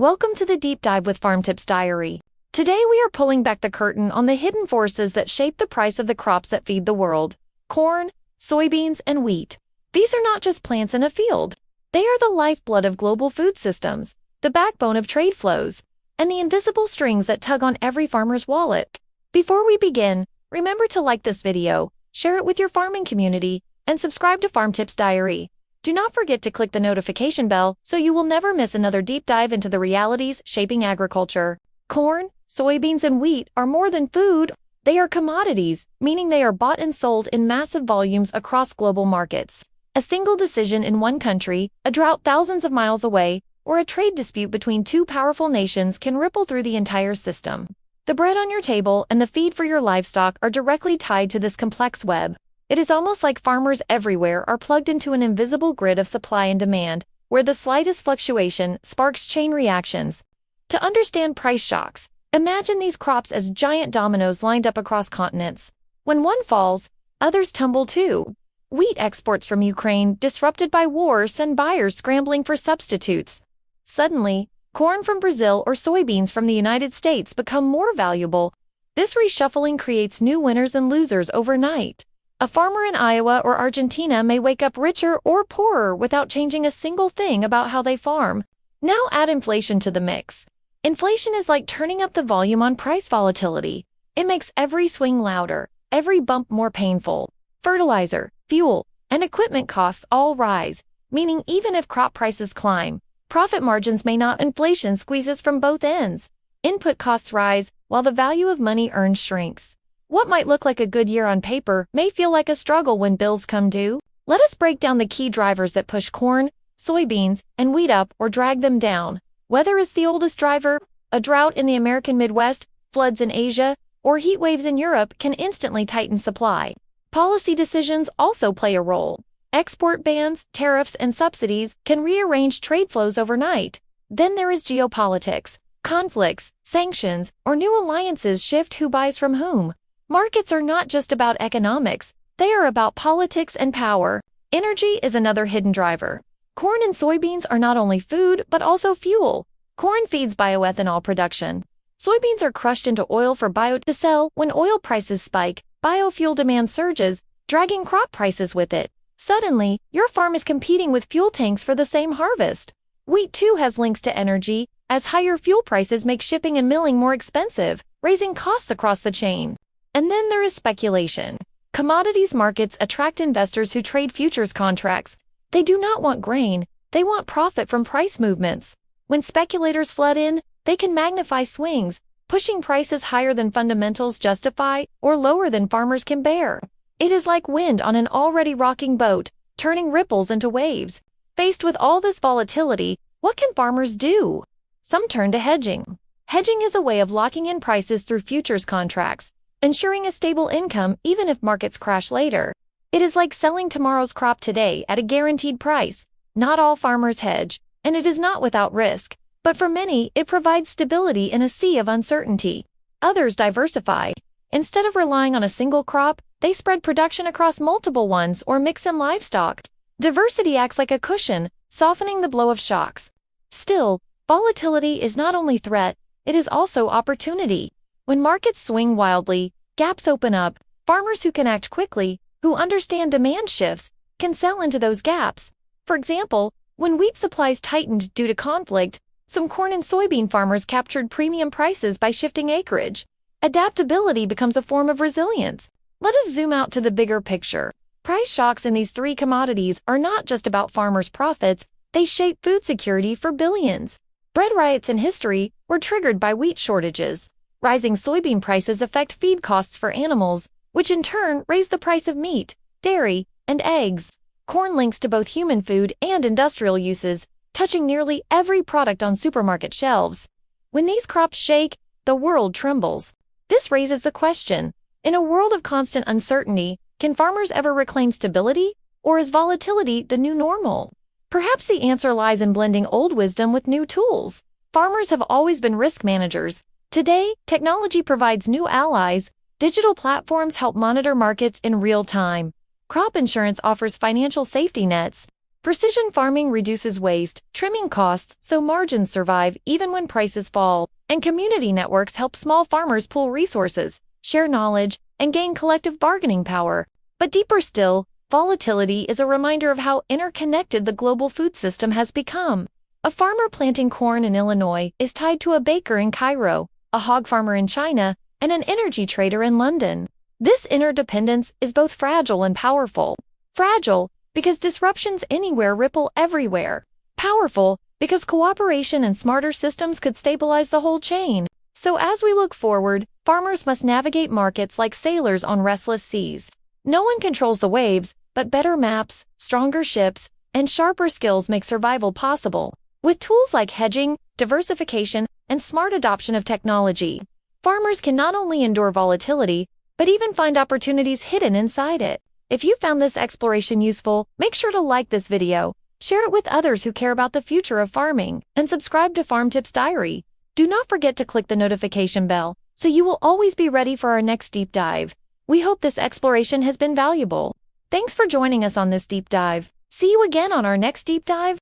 Welcome to the Deep Dive with Farmtips Diary. Today we are pulling back the curtain on the hidden forces that shape the price of the crops that feed the world. Corn, soybeans, and wheat. These are not just plants in a field. They are the lifeblood of global food systems, the backbone of trade flows, and the invisible strings that tug on every farmer's wallet. Before we begin, remember to like this video, share it with your farming community, and subscribe to Farmtips Diary. Do not forget to click the notification bell so you will never miss another deep dive into the realities shaping agriculture. Corn, soybeans, and wheat are more than food. They are commodities, meaning they are bought and sold in massive volumes across global markets. A single decision in one country, a drought thousands of miles away, or a trade dispute between two powerful nations can ripple through the entire system. The bread on your table and the feed for your livestock are directly tied to this complex web. It is almost like farmers everywhere are plugged into an invisible grid of supply and demand, where the slightest fluctuation sparks chain reactions. To understand price shocks, imagine these crops as giant dominoes lined up across continents. When one falls, others tumble too. Wheat exports from Ukraine, disrupted by war, send buyers scrambling for substitutes. Suddenly, corn from Brazil or soybeans from the United States become more valuable. This reshuffling creates new winners and losers overnight. A farmer in Iowa or Argentina may wake up richer or poorer without changing a single thing about how they farm. Now add inflation to the mix. Inflation is like turning up the volume on price volatility. It makes every swing louder, every bump more painful. Fertilizer, fuel, and equipment costs all rise, meaning even if crop prices climb, profit margins may not. Inflation squeezes from both ends. Input costs rise, while the value of money earned shrinks. What might look like a good year on paper may feel like a struggle when bills come due. Let us break down the key drivers that push corn, soybeans, and wheat up or drag them down. Weather is the oldest driver. A drought in the American Midwest, floods in Asia, or heat waves in Europe can instantly tighten supply. Policy decisions also play a role. Export bans, tariffs, and subsidies can rearrange trade flows overnight. Then there is geopolitics. Conflicts, sanctions, or new alliances shift who buys from whom. Markets are not just about economics, they are about politics and power. Energy is another hidden driver. Corn and soybeans are not only food, but also fuel. Corn feeds bioethanol production. Soybeans are crushed into oil for to sell. When oil prices spike, biofuel demand surges, dragging crop prices with it. Suddenly, your farm is competing with fuel tanks for the same harvest. Wheat too has links to energy, as higher fuel prices make shipping and milling more expensive, raising costs across the chain. And then there is speculation. Commodities markets attract investors who trade futures contracts. They do not want grain, they want profit from price movements. When speculators flood in, they can magnify swings, pushing prices higher than fundamentals justify or lower than farmers can bear. It is like wind on an already rocking boat, turning ripples into waves. Faced with all this volatility, what can farmers do? Some turn to hedging. Hedging is a way of locking in prices through futures contracts, ensuring a stable income even if markets crash later. It is like selling tomorrow's crop today at a guaranteed price. Not all farmers hedge, and it is not without risk, but for many, it provides stability in a sea of uncertainty. Others diversify. Instead of relying on a single crop, they spread production across multiple ones or mix in livestock. Diversity acts like a cushion, softening the blow of shocks. Still, volatility is not only threat, it is also opportunity. When markets swing wildly, gaps open up. Farmers who can act quickly, who understand demand shifts, can sell into those gaps. For example, when wheat supplies tightened due to conflict, some corn and soybean farmers captured premium prices by shifting acreage. Adaptability becomes a form of resilience. Let us zoom out to the bigger picture. Price shocks in these three commodities are not just about farmers' profits, they shape food security for billions. Bread riots in history were triggered by wheat shortages. Rising soybean prices affect feed costs for animals, which in turn raise the price of meat, dairy, and eggs. Corn links to both human food and industrial uses, touching nearly every product on supermarket shelves. When these crops shake, the world trembles. This raises the question, in a world of constant uncertainty, can farmers ever reclaim stability, or is volatility the new normal? Perhaps the answer lies in blending old wisdom with new tools. Farmers have always been risk managers. Today, technology provides new allies. Digital platforms help monitor markets in real time. Crop insurance offers financial safety nets. Precision farming reduces waste, trimming costs so margins survive even when prices fall, and community networks help small farmers pool resources, share knowledge, and gain collective bargaining power. But deeper still, volatility is a reminder of how interconnected the global food system has become. A farmer planting corn in Illinois is tied to a baker in Cairo, a hog farmer in China, and an energy trader in London. This interdependence is both fragile and powerful. Fragile, because disruptions anywhere ripple everywhere. Powerful, because cooperation and smarter systems could stabilize the whole chain. So as we look forward, farmers must navigate markets like sailors on restless seas. No one controls the waves, but better maps, stronger ships, and sharper skills make survival possible. With tools like hedging, diversification, and smart adoption of technology, farmers can not only endure volatility, but even find opportunities hidden inside it. If you found this exploration useful, make sure to like this video, share it with others who care about the future of farming, and subscribe to Farmtips Diary. Do not forget to click the notification bell, so you will always be ready for our next deep dive. We hope this exploration has been valuable. Thanks for joining us on this deep dive. See you again on our next deep dive.